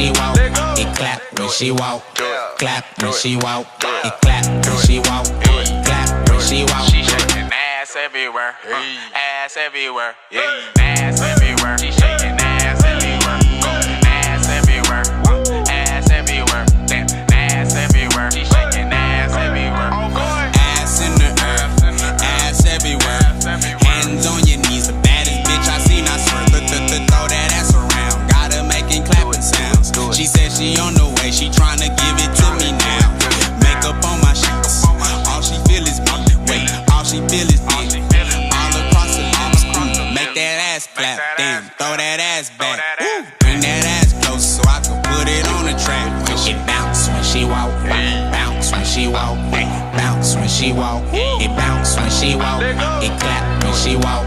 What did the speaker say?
she walk. It clap when she walk. Clap when she walk. It clap when she walk. Clap when she walk. She shaking ass everywhere. Ass everywhere. Ass everywhere. She shaking ass everywhere. Ass everywhere. Ass everywhere. Ass everywhere. She shaking ass everywhere. Ass in the air. Ass everywhere. Hands on your knees. The baddest bitch I seen. I swear. Throw that ass around. Got her making clapping sounds. She said she on the way. She tryna give it to me now. Makeup on my sheets. All she feel is me. Wait, all she feel is me. All across the lips. Make that ass clap. Damn, throw that ass back. Bring that ass close so I can put it on the track. It bounce when she walk. Bounce when she walk. Bounce when she walk. It bounce when she walk. It clap when she walk.